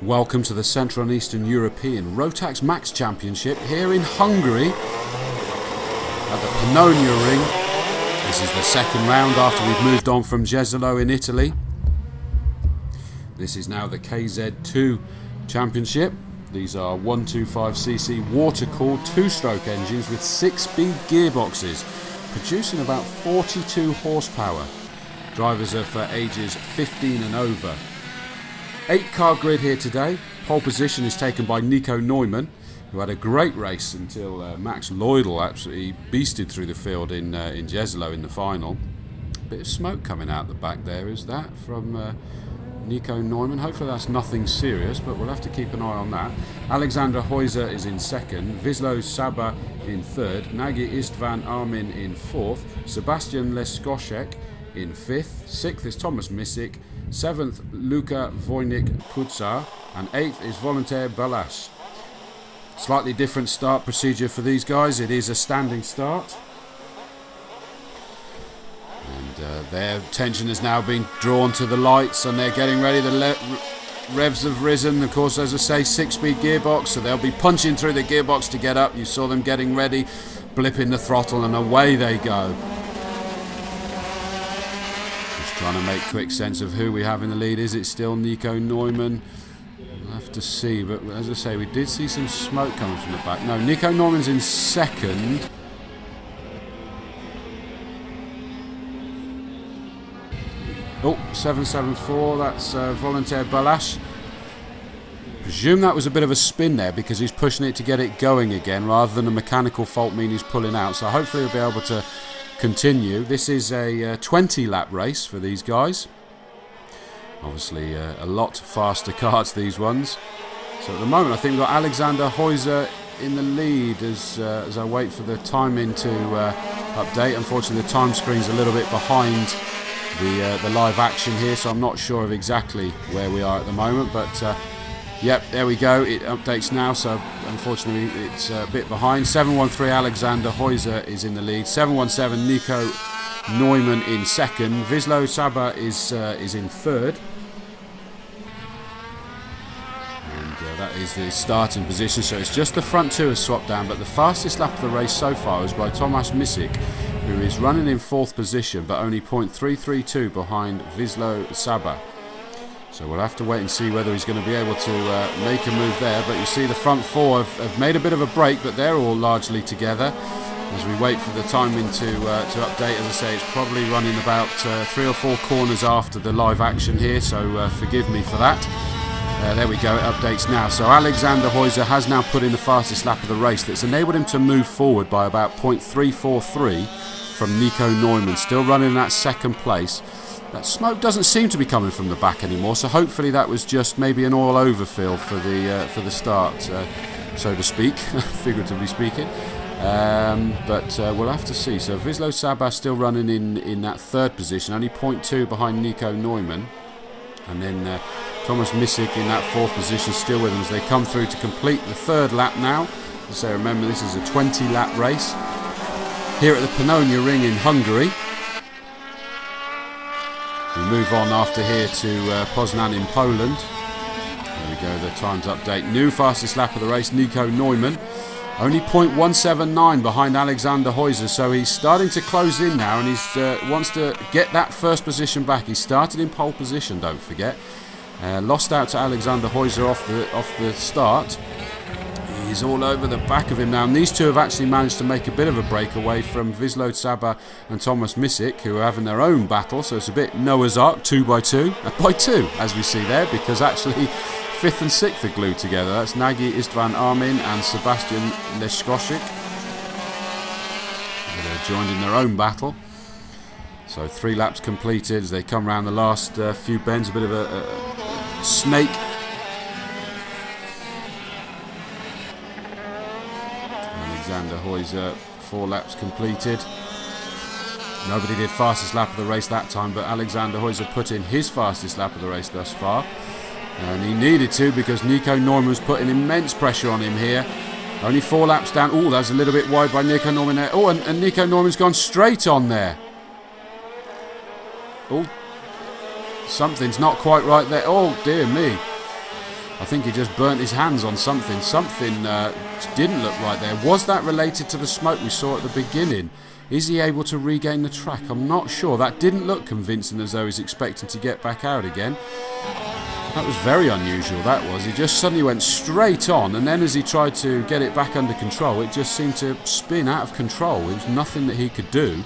Welcome to the Central and Eastern European Rotax Max Championship here in Hungary at the Pannonia-ring. This is the second round after we've moved on from Jesolo in Italy. This is now the KZ2 Championship. These are 125cc water-cooled two-stroke engines with 6-speed gearboxes, producing about 42 horsepower. Drivers are for ages 15 and over. 8-car grid here today. Pole position is taken by Nico Neumann, who had a great race until Max Leudl absolutely beasted through the field in Jesolo in the final. Bit of smoke coming out the back there, is that, from Nico Neumann. Hopefully that's nothing serious, but we'll have to keep an eye on that. Alexander Heuser is in second, Wislo Saba in third, Nagy Istvan Armin in fourth, Sebastian Leszkoszek in fifth, sixth is Thomas Misick, seventh Luka Wojnik-Pucar, and eighth is Volontaire Balázs. Slightly different start procedure for these guys. It is a standing start. And their attention has now been drawn to the lights and they're getting ready. The revs have risen. Of course, as I say, 6-speed gearbox, so they'll be punching through the gearbox to get up. You saw them getting ready, blipping the throttle, and away they go. Just trying to make quick sense of who we have in the lead. Is it still Nico Neumann? We'll have to see, but as I say, we did see some smoke coming from the back. No, Nico Neumann's in second. Oh, 774, that's Volontaire Balázs. Presume that was a bit of a spin there because he's pushing it to get it going again rather than a mechanical fault mean he's pulling out. So hopefully he'll be able to continue. This is a 20-lap race for these guys. Obviously a lot faster cars, these ones. So at the moment I think we've got Alexander Heuser in the lead as I wait for the timing to update. Unfortunately the time screen's a little bit behind the live action here, so I'm not sure of exactly where we are at the moment, but yep, there we go, it updates now, so unfortunately it's a bit behind. 713 Alexander Heuser is in the lead, 717 Nico Neumann in second, Wislo Saba is in third, and that is the starting position, so it's just the front two has swapped down, but the fastest lap of the race so far was by Thomas Misick, who is running in fourth position but only 0.332 behind Wislo Saba. So we'll have to wait and see whether he's going to be able to make a move there. But you see the front four have made a bit of a break, but they're all largely together. As we wait for the timing to update, as I say, it's probably running about 3 or 4 corners after the live action here, so forgive me for that. There we go, it updates now. So Alexander Heuser has now put in the fastest lap of the race that's enabled him to move forward by about 0.343 from Nico Neumann, still running in that second place. That smoke doesn't seem to be coming from the back anymore, so hopefully that was just maybe an oil overfill for the start, so to speak, figuratively speaking. But we'll have to see. So Wislo Saba still running in that third position, only 0.2 behind Nico Neumann, and then Thomas Misick in that fourth position still with them as they come through to complete the third lap now. So remember, this is a 20-lap race here at the Pannonia-ring in Hungary. We move on after here to Poznan in Poland. There we go, the times update. New fastest lap of the race, Nico Neumann. Only 0.179 behind Alexander Heuser, so he's starting to close in now and he wants to get that first position back. He started in pole position, don't forget. Lost out to Alexander Heuser off the start. He's all over the back of him now, and these two have actually managed to make a bit of a breakaway from Wislo Saba and Thomas Misick, who are having their own battle, so it's a bit Noah's Ark, 2 by 2, by 2 as we see there, because actually 5th and 6th are glued together. That's Nagy Istvan Armin and Sebastian Leszkoszek. They're joined in their own battle. So 3 laps completed as they come around the last few bends, a bit of a snake. Alexander Heuser, 4 laps completed. Nobody did fastest lap of the race that time, but Alexander Heuser put in his fastest lap of the race thus far. And he needed to because Nico Neumann was putting immense pressure on him here. Only 4 laps down. Oh, that's a little bit wide by Nico Neumann there. Oh, and Nico Neumann's gone straight on there. Oh, something's not quite right there. Oh, dear me. I think he just burnt his hands on something. Something didn't look right there. Was that related to the smoke we saw at the beginning? Is he able to regain the track? I'm not sure. That didn't look convincing, as though he's expecting to get back out again. That was very unusual, that was. He just suddenly went straight on, and then as he tried to get it back under control, it just seemed to spin out of control. There was nothing that he could do.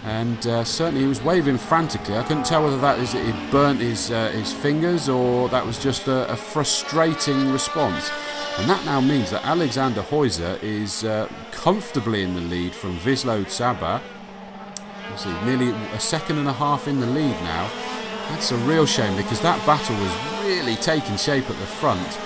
And certainly he was waving frantically. I couldn't tell whether that is that he'd burnt his fingers, or that was just a frustrating response. And that now means that Alexander Heuser is comfortably in the lead from Wisław Saba. Let's see, nearly a second and a half in the lead now. That's a real shame, because that battle was really taking shape at the front.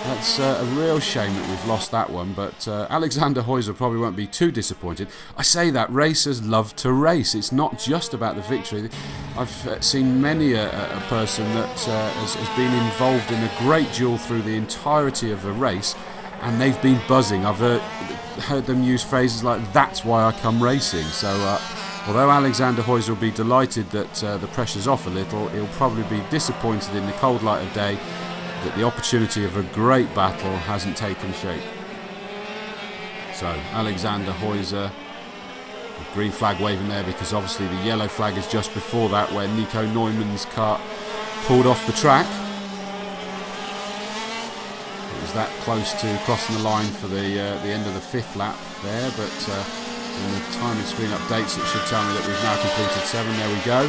That's a real shame that we've lost that one, but Alexander Heuser probably won't be too disappointed. I say that racers love to race. It's not just about the victory. I've seen many a person that has been involved in a great duel through the entirety of the race, and they've been buzzing. I've heard them use phrases like, "That's why I come racing." So although Alexander Heuser will be delighted that the pressure's off a little, he'll probably be disappointed in the cold light of day that the opportunity of a great battle hasn't taken shape. So Alexander Heuser, green flag waving there, because obviously the yellow flag is just before that, where Nico Neumann's kart pulled off the track. It was that close to crossing the line for the end of the 5th lap there, but when the timing screen updates, it should tell me that we've now completed 7. There we go,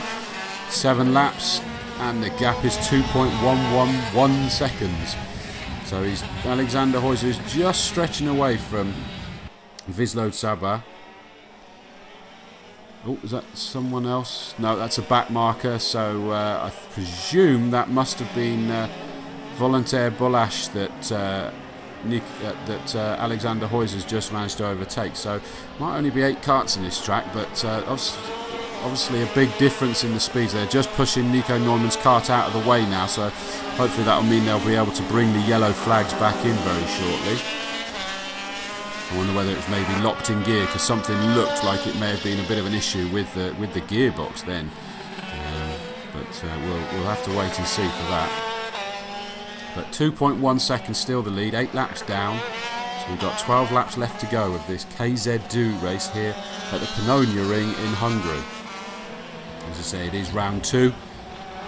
7 laps. And the gap is 2.111 seconds. So Alexander Heuser is just stretching away from Wisław Saba. Oh, is that someone else? No, that's a back marker. So I presume that must have been Volontaire Bolash that Alexander Heuser's just managed to overtake. So might only be 8 karts in this track, but obviously a big difference in the speeds. They're just pushing Nico Neumann's kart out of the way now, so hopefully that will mean they'll be able to bring the yellow flags back in very shortly. I wonder whether it was maybe locked in gear, because something looked like it may have been a bit of an issue with the gearbox then. But we'll have to wait and see for that. But 2.1 seconds still the lead, 8 laps down. So we've got 12 laps left to go of this KZ2 race here at the Pannonia-ring in Hungary. As I say, it is round 2.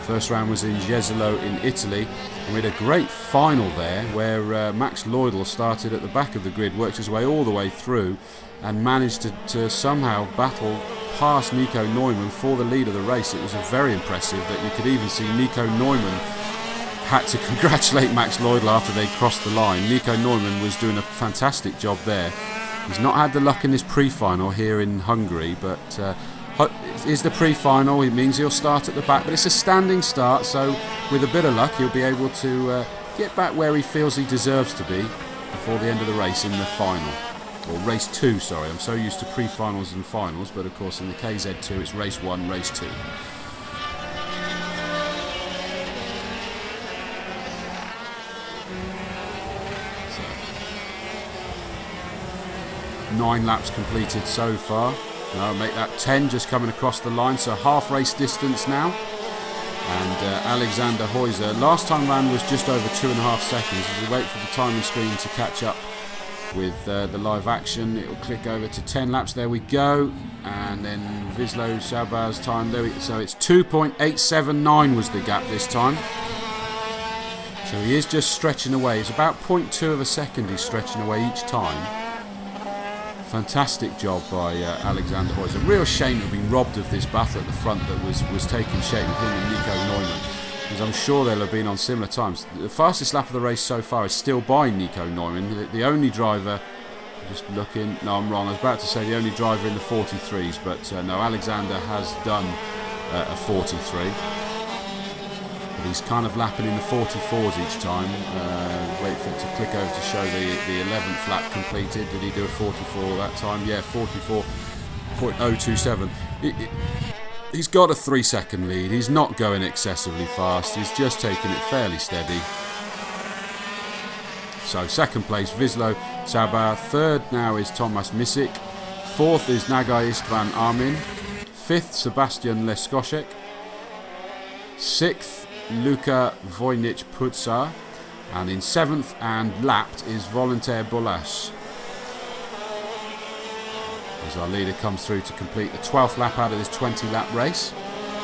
First round was in Jesolo in Italy, and we had a great final there where Max Leudl started at the back of the grid, worked his way all the way through, and managed to somehow battle past Nico Neumann for the lead of the race. It was very impressive that you could even see Nico Neumann had to congratulate Max Leudl after they crossed the line. Nico Neumann was doing a fantastic job there. He's not had the luck in his pre-final here in Hungary, but is the pre-final. It means he'll start at the back, but it's a standing start, so with a bit of luck he'll be able to get back where he feels he deserves to be before the end of the race in the final. Or race 2, sorry. I'm so used to pre-finals and finals, but of course in the KZ2 it's race 1, race 2. So, 9 laps completed so far. Now make that 10 just coming across the line, so half race distance now. And Alexander Heuser, last time round was just over 2.5 seconds. As we wait for the timing screen to catch up with the live action, it will click over to 10 laps. There we go. And then Wisław Saba's time, so it's 2.879 was the gap this time. So he is just stretching away. It's about 0.2 of a second he's stretching away each time. Fantastic job by Alexander Heuser. Real shame to have been robbed of this battle at the front that was taking shape with him and Nico Neumann, because I'm sure they'll have been on similar times. The fastest lap of the race so far is still by Nico Neumann. The only driver, just looking, no, I'm wrong, I was about to say the only driver in the 43s, but no, Alexander has done a 43. But he's kind of lapping in the 44s each time. Wait for it to click over to show the 11th lap completed. Did he do a 44 that time? Yeah, 44.027. He's got a 3-second lead. He's not going excessively fast. He's just taking it fairly steady. So second place, Wisław Saba. Third now is Tomasz Misik. Fourth is Nagai Istvan Armin. Fifth, Sebastian Leskoszek. Sixth, Luka Wojnicz Puca. And in 7th and lapped is Volontaire Bolas. As our leader comes through to complete the 12th lap out of this 20-lap race.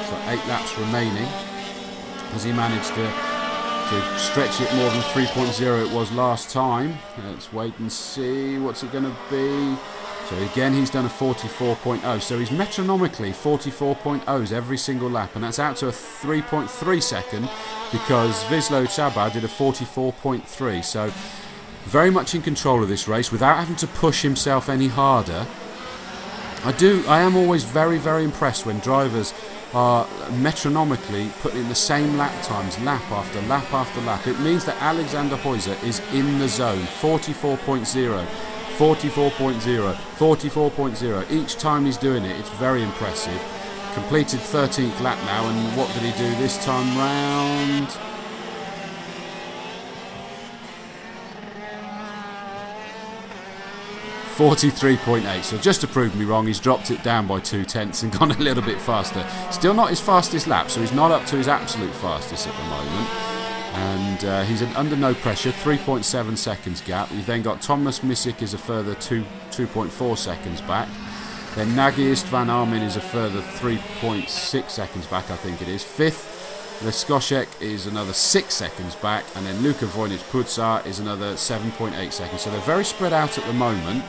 So 8 laps remaining. Has he managed to stretch it more than 3.0 it was last time? Let's wait and see. What's it going to be? So again, he's done a 44.0. So he's metronomically 44.0s every single lap. And that's out to a 3.3 second because Wislo Czaba did a 44.3. So very much in control of this race without having to push himself any harder. I am always very, very impressed when drivers are metronomically putting in the same lap times, lap after lap after lap. It means that Alexander Heuser is in the zone. 44.0, 44.0, 44.0. Each time he's doing it, it's very impressive. Completed 13th lap now, and what did he do this time round? .43. So just to prove me wrong, he's dropped it down by 2/10 and gone a little bit faster. Still not his fastest lap, so he's not up to his absolute fastest at the moment. And he's under no pressure, 3.7 seconds gap. We've then got Thomas Misick is a further 2.4 seconds back. Then Nagiest van Armin is a further 3.6 seconds back, I think it is. 5th, Leskoshek is another 6 seconds back. And then Luka Voynich-Putzar is another 7.8 seconds. So they're very spread out at the moment.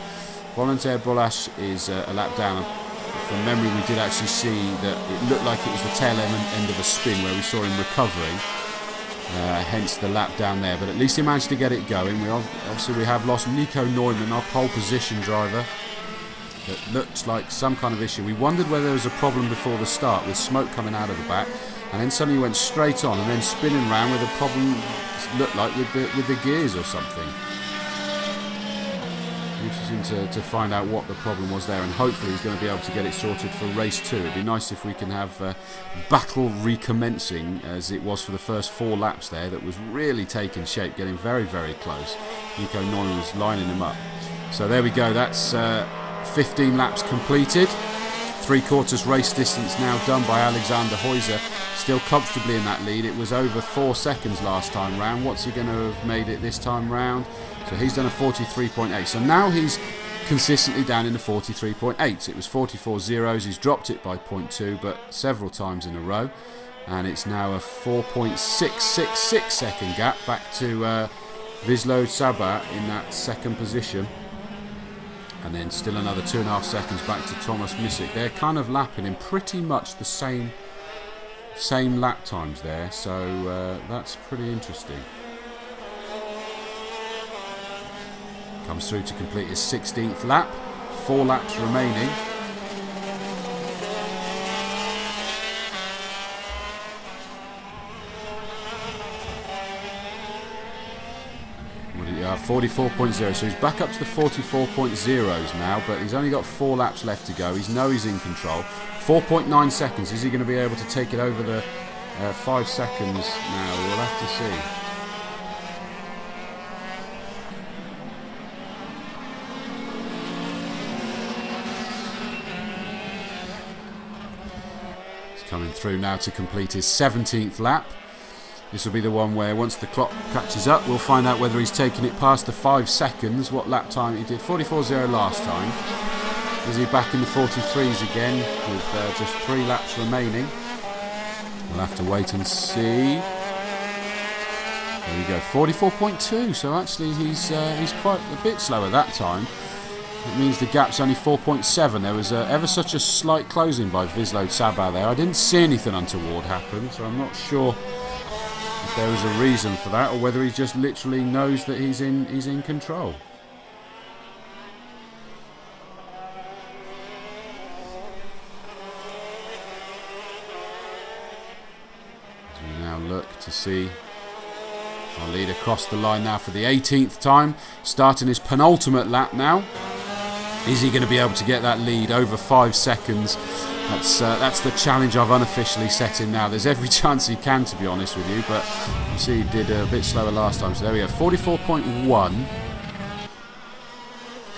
Volontaire Bolas is a lap down. From memory, we did actually see that it looked like it was the tail end of a spin where we saw him recovering. Hence the lap down there. But at least he managed to get it going. Obviously, we have lost Nico Neumann, our pole position driver. That looked like some kind of issue. We wondered whether there was a problem before the start with smoke coming out of the back. And then suddenly went straight on and then spinning round with a problem, looked like with the gears or something. Interesting to find out what the problem was there, and hopefully he's going to be able to get it sorted for race 2. It'd be nice if we can have battle recommencing as it was for the first 4 laps there. That was really taking shape, getting very, very close. Nico Neumann was lining him up. So there we go, that's 15 laps completed. 3/4 race distance now done by Alexander Heuser. Still comfortably in that lead. It was over 4 seconds last time round. What's he going to have made it this time round? So he's done a 43.8. So now he's consistently down in the 43.8. It was 44.0s. He's dropped it by 0.2, but several times in a row. And it's now a 4.666 second gap back to Wislo Czaba in that second position. And then still another 2.5 seconds back to Thomas Misick. They're kind of lapping in pretty much the same lap times there, so that's pretty interesting. Comes through to complete his 16th lap. 4 laps remaining. What do you 44.0, so he's back up to the 44.0s now, but he's only got 4 laps left to go. He's in control. 4.9 seconds. Is he going to be able to take it over the 5 seconds now? We'll have to see. He's coming through now to complete his 17th lap. This will be the one where once the clock catches up, we'll find out whether he's taken it past the 5 seconds, what lap time he did. 44.0 last time. Is he back in the 43s again with just 3 laps remaining? We'll have to wait and see. There we go, 44.2. So actually he's quite a bit slower that time. It means the gap's only 4.7. There was ever such a slight closing by Wislo Czaba there. I didn't see anything untoward happen, so I'm not sure if there was a reason for that, or whether he just literally knows that he's in control. As we now look to see our leader cross the line now for the 18th time, starting his penultimate lap now. Is he going to be able to get that lead over 5 seconds? That's the challenge I've unofficially set him now. There's every chance he can, to be honest with you, but you see he did a bit slower last time. So there we go, 44.1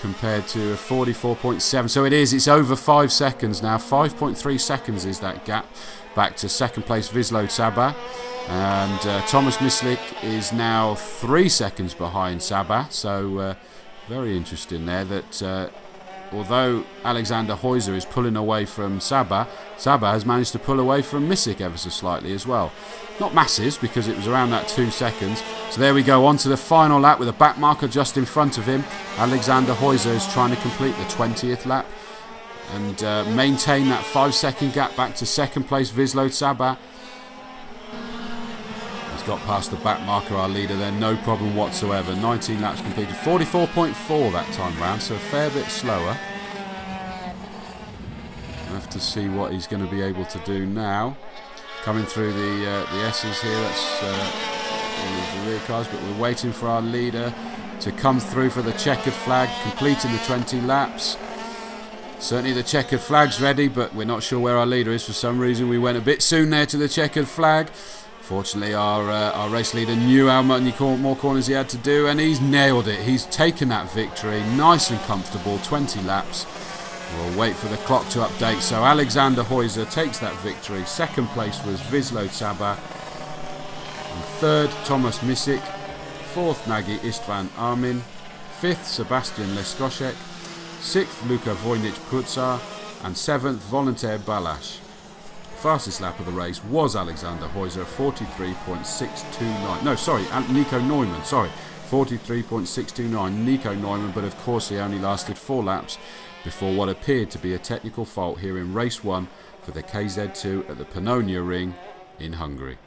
compared to a 44.7. So it's over 5 seconds now. 5.3 seconds is that gap. back to second place Wislow Saba. And Thomas Mislik is now 3 seconds behind Saba. So very interesting there that although Alexander Heuser is pulling away from Saba, Saba has managed to pull away from Misik ever so slightly as well. Not massive, because it was around that 2 seconds. So there we go, on to the final lap with a back marker just in front of him. Alexander Heuser is trying to complete the 20th lap and maintain that 5-second gap back to second place Wislow Saba. He's got past the back marker, our leader there, no problem whatsoever. 19 laps completed, 44.4 that time round, so a fair bit slower. We'll have to see what he's going to be able to do now. Coming through the S's here, that's all the rear cars, but we're waiting for our leader to come through for the checkered flag, completing the 20 laps. Certainly the checkered flag's ready, but we're not sure where our leader is. For some reason we went a bit soon there to the checkered flag. Fortunately our race leader knew how many more corners he had to do, and he's nailed it. He's taken that victory, nice and comfortable, 20 laps. We'll wait for the clock to update. So Alexander Heuser takes that victory. Second place was Wislow Saba. And third, Thomas Misik. Fourth, Nagy Istvan Armin. Fifth, Sebastian Leskoshek. Sixth, Luka Vojnic-Putzar. And seventh, Volontaire Balash. Fastest lap of the race was Alexander Heuser, 43.629. No, sorry, Nico Neumann, sorry. 43.629, Nico Neumann, but of course he only lasted 4 laps before what appeared to be a technical fault here in race 1 for the KZ2 at the Pannonia-ring in Hungary.